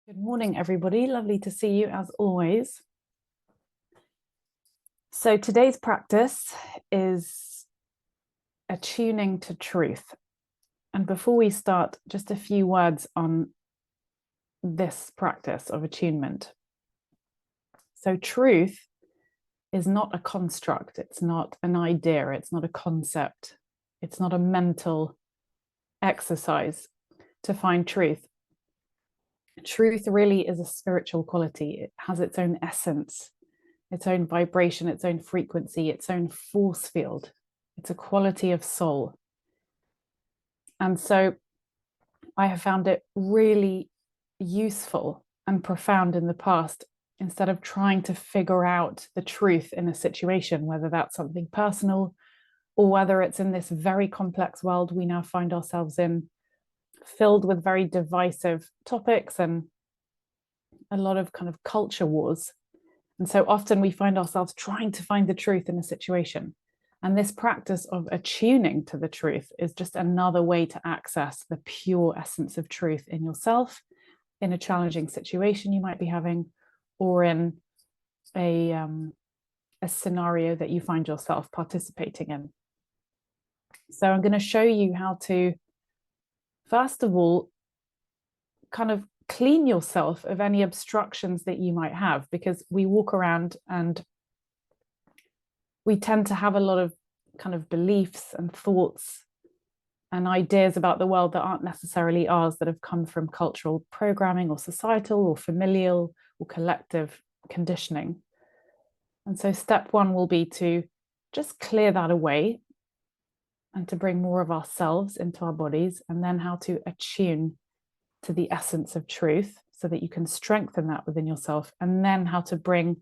Good morning, everybody. Lovely to see you as always. So today's practice is attuning to truth. And before we start, just a few words on this practice of attunement. So truth is not a construct. It's not an idea. It's not a concept. It's not a mental exercise to find truth. Truth really is a spiritual quality. It has its own essence, its own vibration, its own frequency, its own force field. It's a quality of soul. And so I have found it really useful and profound in the past, instead of trying to figure out the truth in a situation, whether that's something personal or whether it's in this very complex world we now find ourselves in, filled with very divisive topics and a lot of kind of culture wars. And so often we find ourselves trying to find the truth in a situation. And this practice of attuning to the truth is just another way to access the pure essence of truth in yourself, in a challenging situation you might be having, or in a scenario that you find yourself participating in. So I'm going to show you how to, first of all, kind of clean yourself of any obstructions that you might have, because we walk around and we tend to have a lot of kind of beliefs and thoughts and ideas about the world that aren't necessarily ours, that have come from cultural programming or societal or familial or collective conditioning. And so step one will be to just clear that away and to bring more of ourselves into our bodies, and then how to attune to the essence of truth so that you can strengthen that within yourself, and then how to bring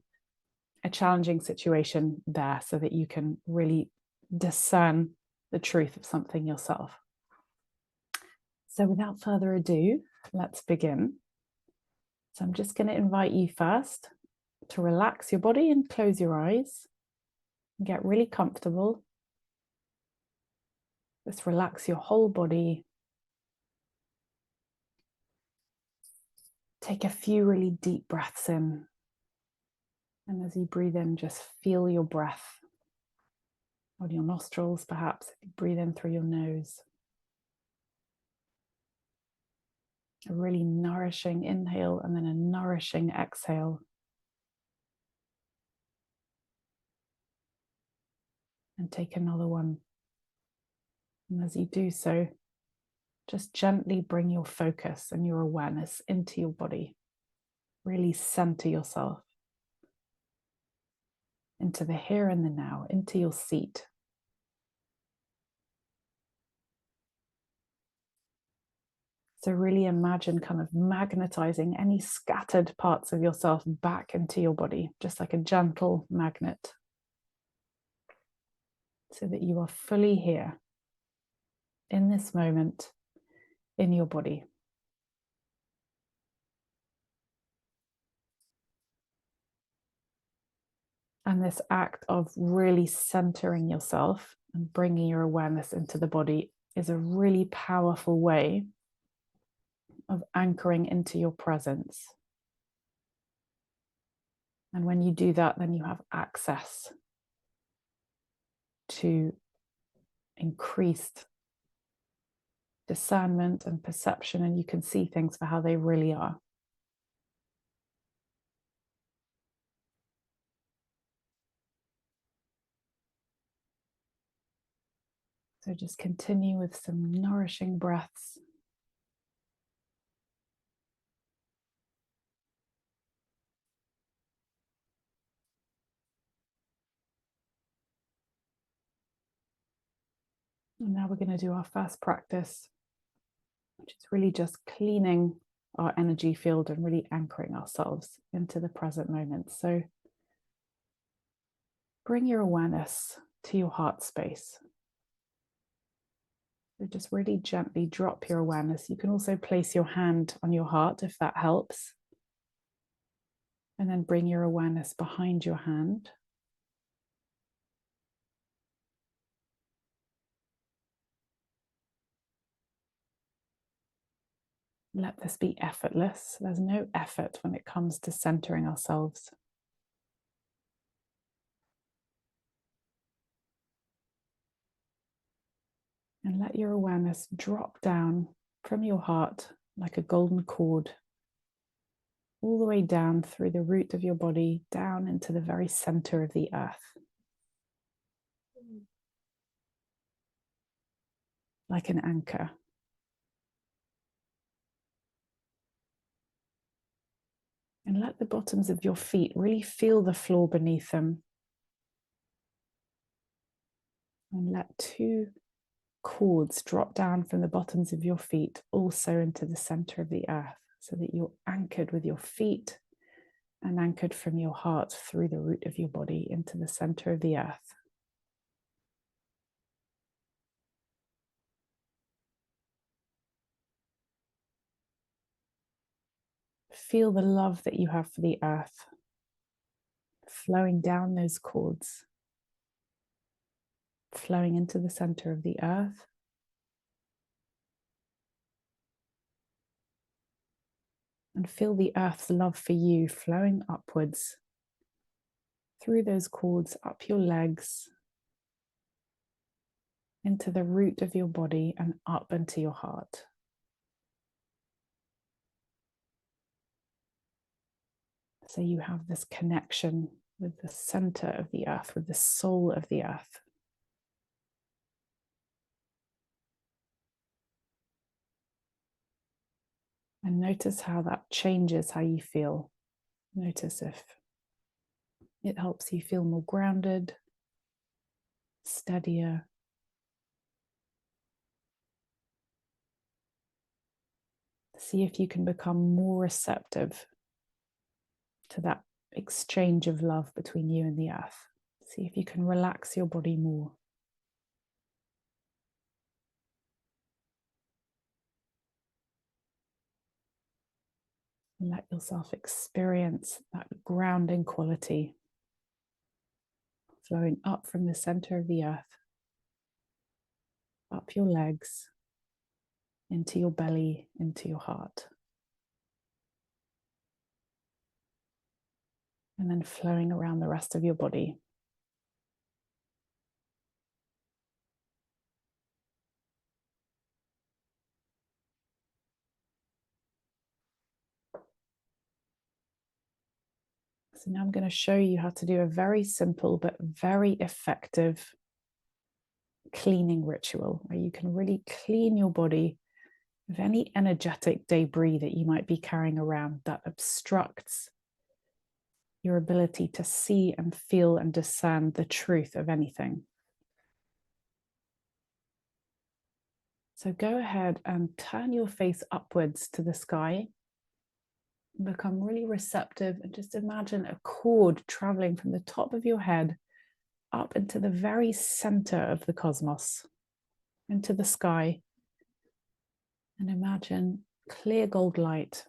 a challenging situation there so that you can really discern the truth of something yourself. So without further ado, let's begin. So I'm just going to invite you first to relax your body and close your eyes and get really comfortable. Just relax your whole body. Take a few really deep breaths in. And as you breathe in, just feel your breath on your nostrils, perhaps. If you breathe in through your nose. A really nourishing inhale and then a nourishing exhale. And take another one. And as you do so, just gently bring your focus and your awareness into your body. Really center yourself into the here and the now, into your seat. So really imagine kind of magnetizing any scattered parts of yourself back into your body, just like a gentle magnet, so that you are fully here in this moment in your body. And this act of really centering yourself and bringing your awareness into the body is a really powerful way of anchoring into your presence. And when you do that, then you have access to increased discernment and perception, and you can see things for how they really are. So just continue with some nourishing breaths. And now we're going to do our first practice, which is really just cleaning our energy field and really anchoring ourselves into the present moment. So bring your awareness to your heart space. So just really gently drop your awareness. You can also place your hand on your heart if that helps. And then bring your awareness behind your hand. Let this be effortless. There's no effort when it comes to centering ourselves. And let your awareness drop down from your heart like a golden cord, all the way down through the root of your body, down into the very center of the earth. Like an anchor. And let the bottoms of your feet really feel the floor beneath them. And let two cords drop down from the bottoms of your feet also into the center of the earth, so that you're anchored with your feet and anchored from your heart through the root of your body into the center of the earth. Feel the love that you have for the earth flowing down those cords, flowing into the center of the earth. And feel the earth's love for you flowing upwards through those cords, up your legs, into the root of your body and up into your heart. So you have this connection with the center of the earth, with the soul of the earth. And notice how that changes how you feel. Notice if it helps you feel more grounded, steadier. See if you can become more receptive to that exchange of love between you and the earth. See if you can relax your body more. And let yourself experience that grounding quality flowing up from the center of the earth, up your legs, into your belly, into your heart. And then flowing around the rest of your body. So now I'm going to show you how to do a very simple but very effective cleaning ritual where you can really clean your body of any energetic debris that you might be carrying around that obstructs your ability to see and feel and discern the truth of anything. So go ahead and turn your face upwards to the sky. Become really receptive and just imagine a cord traveling from the top of your head up into the very center of the cosmos, into the sky. And imagine clear gold light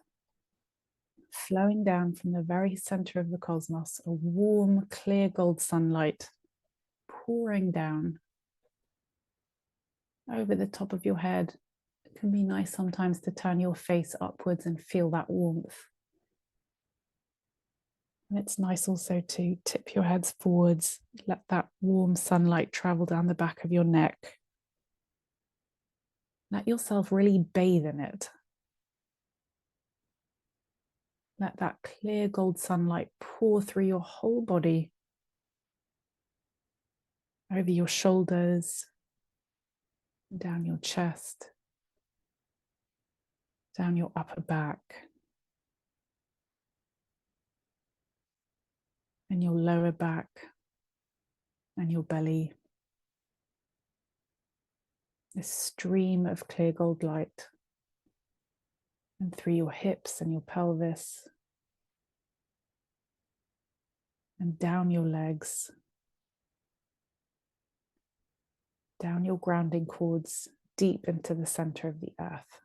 flowing down from the very center of the cosmos, a warm, clear gold sunlight pouring down over the top of your head. It can be nice sometimes to turn your face upwards and feel that warmth. And it's nice also to tip your heads forwards, let that warm sunlight travel down the back of your neck. Let yourself really bathe in it. Let that clear gold sunlight pour through your whole body, over your shoulders, down your chest, down your upper back, and your lower back, and your belly. This stream of clear gold light, and through your hips and your pelvis, and down your legs, down your grounding cords, deep into the center of the earth.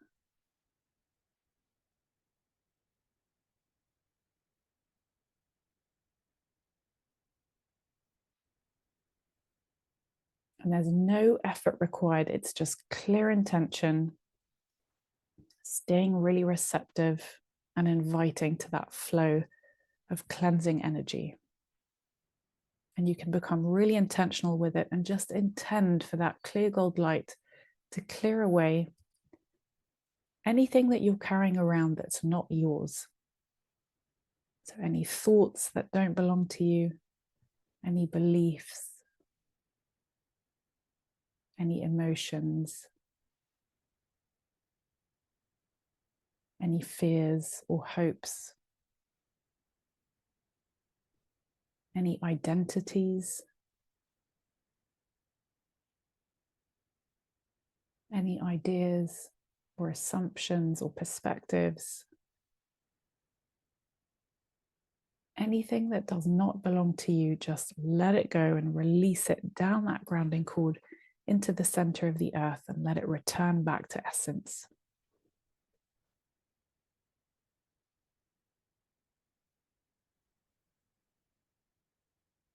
And there's no effort required. It's just clear intention, staying really receptive and inviting to that flow of cleansing energy. And you can become really intentional with it and just intend for that clear gold light to clear away anything that you're carrying around that's not yours. So any thoughts that don't belong to you, any beliefs, any emotions, any fears or hopes, any identities, any ideas or assumptions or perspectives, anything that does not belong to you, just let it go and release it down that grounding cord into the center of the earth and let it return back to essence.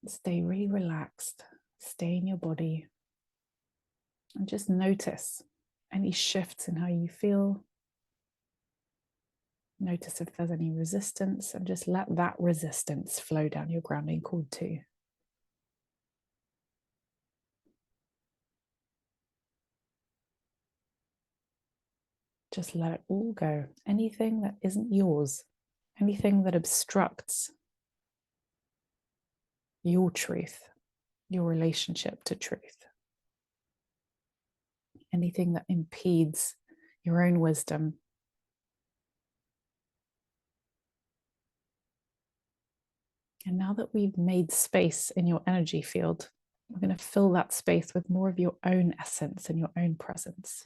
Stay really relaxed, stay in your body, and just notice any shifts in how you feel. Notice if there's any resistance, and just let that resistance flow down your grounding cord too. Just let it all go. Anything that isn't yours, anything that obstructs your truth, your relationship to truth, anything that impedes your own wisdom. And now that we've made space in your energy field, we're going to fill that space with more of your own essence and your own presence.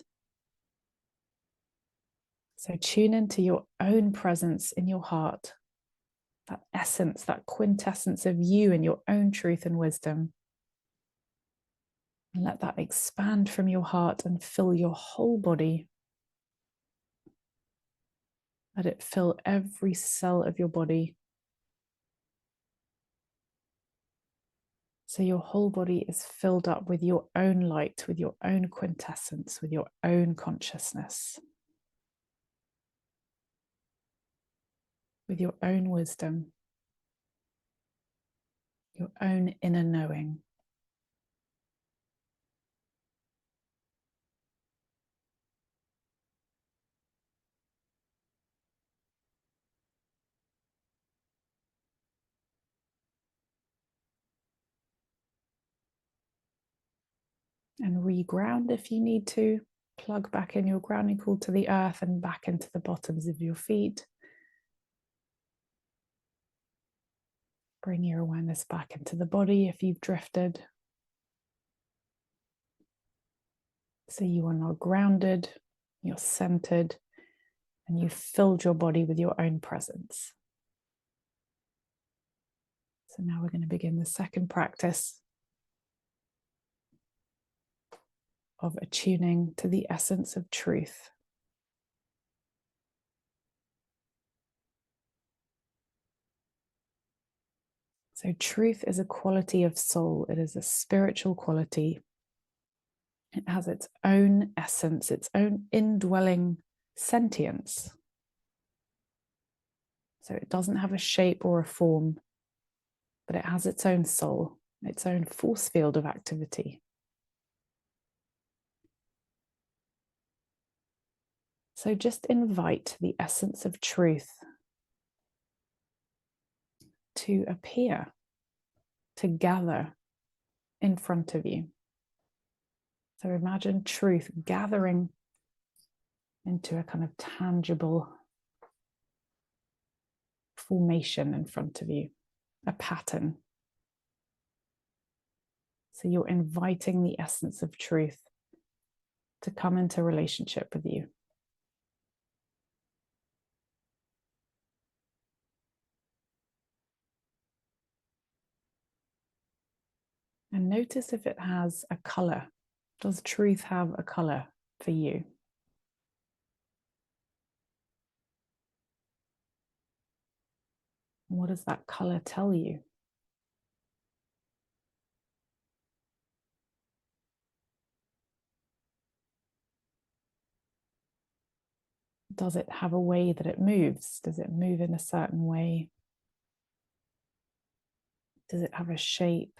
So tune into your own presence in your heart, that essence, that quintessence of you and your own truth and wisdom. And let that expand from your heart and fill your whole body. Let it fill every cell of your body. So your whole body is filled up with your own light, with your own quintessence, with your own consciousness, with your own wisdom, your own inner knowing. And reground if you need to. Plug back in your grounding cord to the earth and back into the bottoms of your feet. Bring your awareness back into the body if you've drifted. So you are now grounded, you're centered, and you've filled your body with your own presence. So now we're going to begin the second practice of attuning to the essence of truth. So truth is a quality of soul. It is a spiritual quality. It has its own essence, its own indwelling sentience. So it doesn't have a shape or a form, but it has its own soul, its own force field of activity. So just invite the essence of truth to appear, to gather in front of you. So imagine truth gathering into a kind of tangible formation in front of you, a pattern. So you're inviting the essence of truth to come into relationship with you. And notice if it has a color. Does truth have a color for you? What does that color tell you? does it have a way that it moves? Does it move in a certain way? Does it have a shape?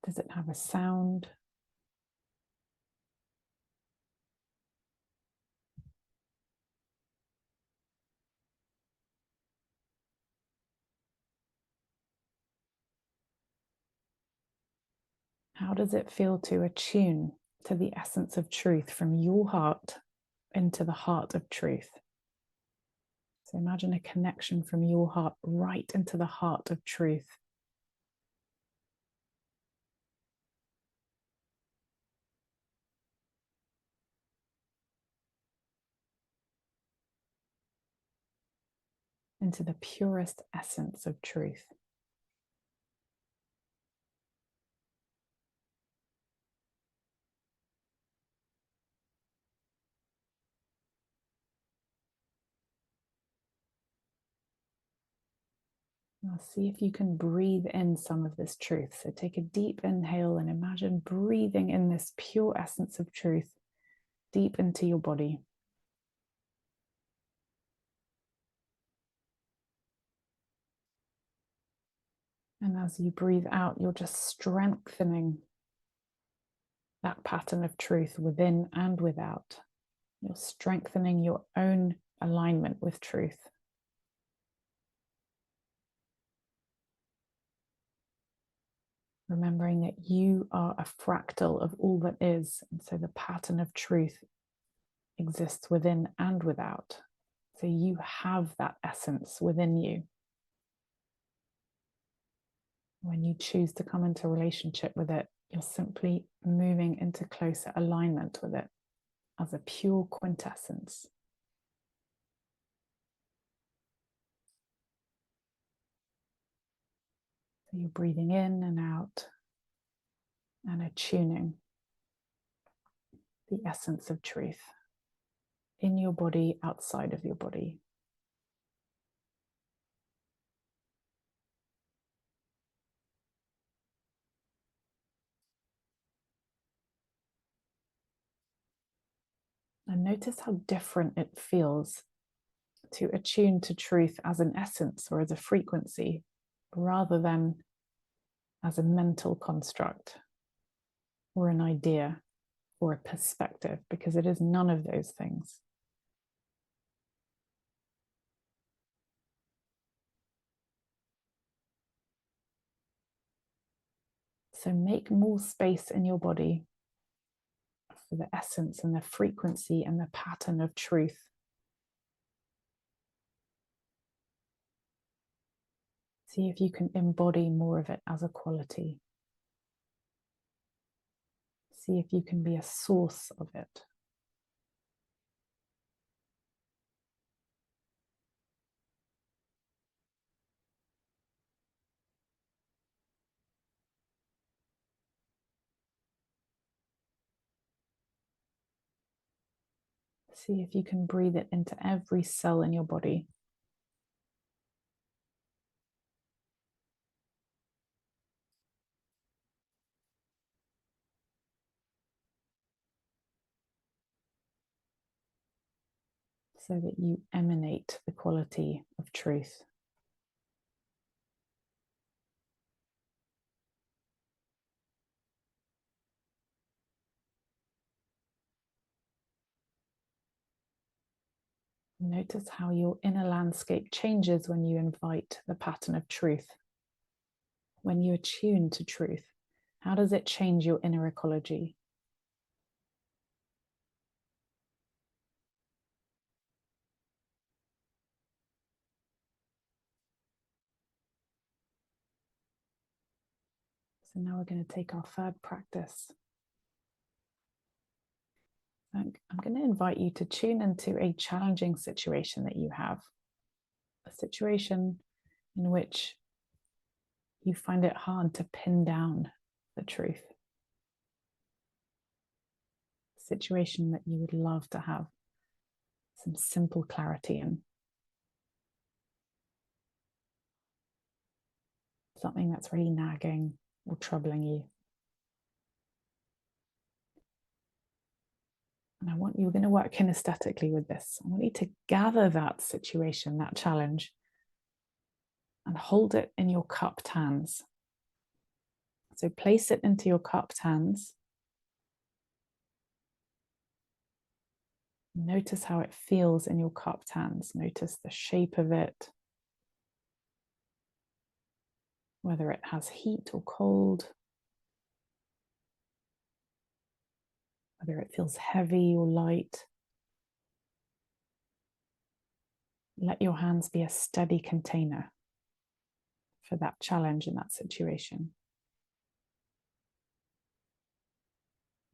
Does it have a sound? How does it feel to attune to the essence of truth from your heart into the heart of truth? So imagine a connection from your heart right into the heart of truth. Into the purest essence of truth. Now see if you can breathe in some of this truth. So take a deep inhale and imagine breathing in this pure essence of truth deep into your body. And as you breathe out, you're just strengthening that pattern of truth within and without. You're strengthening your own alignment with truth. Remembering that you are a fractal of all that is, and so the pattern of truth exists within and without. So you have that essence within you. When you choose to come into relationship with it, you're simply moving into closer alignment with it as a pure quintessence. So you're breathing in and out and attuning the essence of truth in your body, outside of your body. And notice how different it feels to attune to truth as an essence or as a frequency, rather than as a mental construct or an idea or a perspective, because it is none of those things. So make more space in your body for the essence and the frequency and the pattern of truth. See if you can embody more of it as a quality. See if you can be a source of it. See if you can breathe it into every cell in your body. So that you emanate the quality of truth. Notice how your inner landscape changes when you invite the pattern of truth. When you attune to truth, how does it change your inner ecology? So now we're going to take our third practice. I'm going to invite you to tune into a challenging situation that you have. A situation in which you find it hard to pin down the truth. A situation that you would love to have some simple clarity in. something that's really nagging or troubling you. And you're going to work kinesthetically with this. I want you to gather that situation, that challenge, and hold it in your cupped hands. So place it into your cupped hands. Notice how it feels in your cupped hands. Notice the shape of it, whether it has heat or cold, whether it feels heavy or light. Let your hands be a steady container for that challenge in that situation.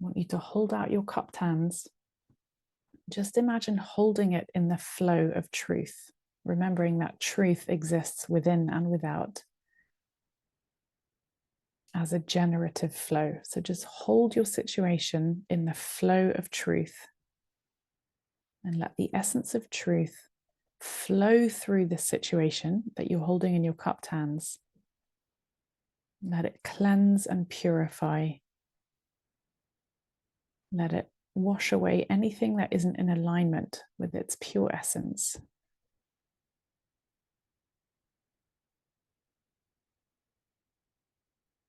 I want you to hold out your cupped hands. Just imagine holding it in the flow of truth, remembering that truth exists within and without as a generative flow. So just hold your situation in the flow of truth and let the essence of truth flow through the situation that you're holding in your cupped hands. Let it cleanse and purify. Let it wash away anything that isn't in alignment with its pure essence.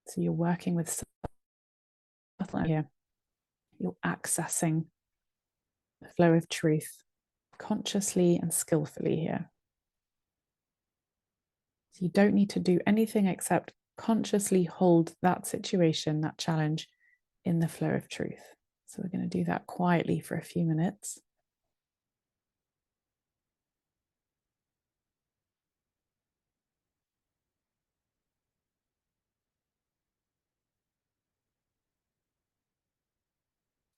So you're working with subtle here. You're accessing the flow of truth consciously and skillfully here. So you don't need to do anything except consciously hold that situation, that challenge, in the flow of truth. So we're going to do that quietly for a few minutes.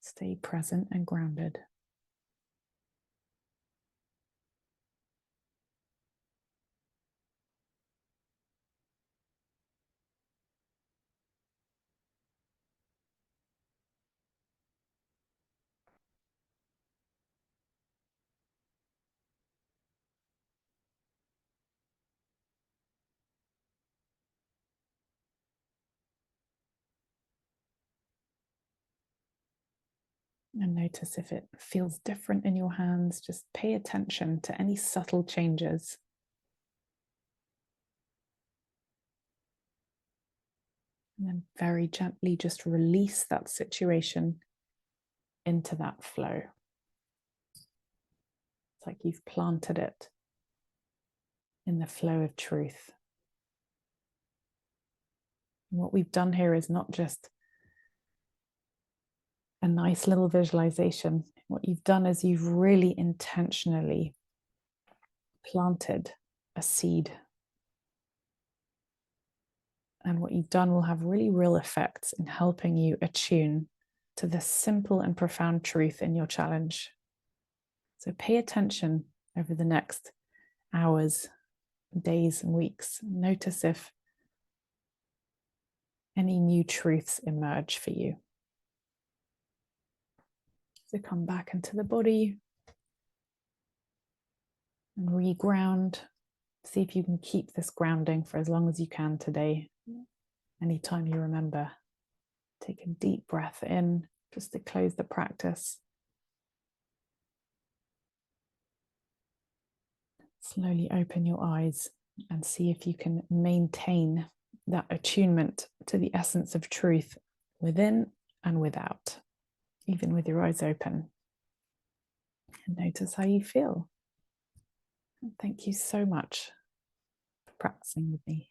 Stay present and grounded. And notice if it feels different in your hands. Just pay attention to any subtle changes. And then very gently just release that situation into that flow. It's like you've planted it in the flow of truth. And what we've done here is not just a nice little visualization. What you've done is you've really intentionally planted a seed. And what you've done will have really real effects in helping you attune to this simple and profound truth in your challenge. So pay attention over the next hours, days, and weeks. Notice if any new truths emerge for you. So come back into the body and reground. See if you can keep this grounding for as long as you can today. Anytime you remember, take a deep breath in just to close the practice. Slowly open your eyes and see if you can maintain that attunement to the essence of truth within and without, even with your eyes open. And notice how you feel. And thank you so much for practicing with me.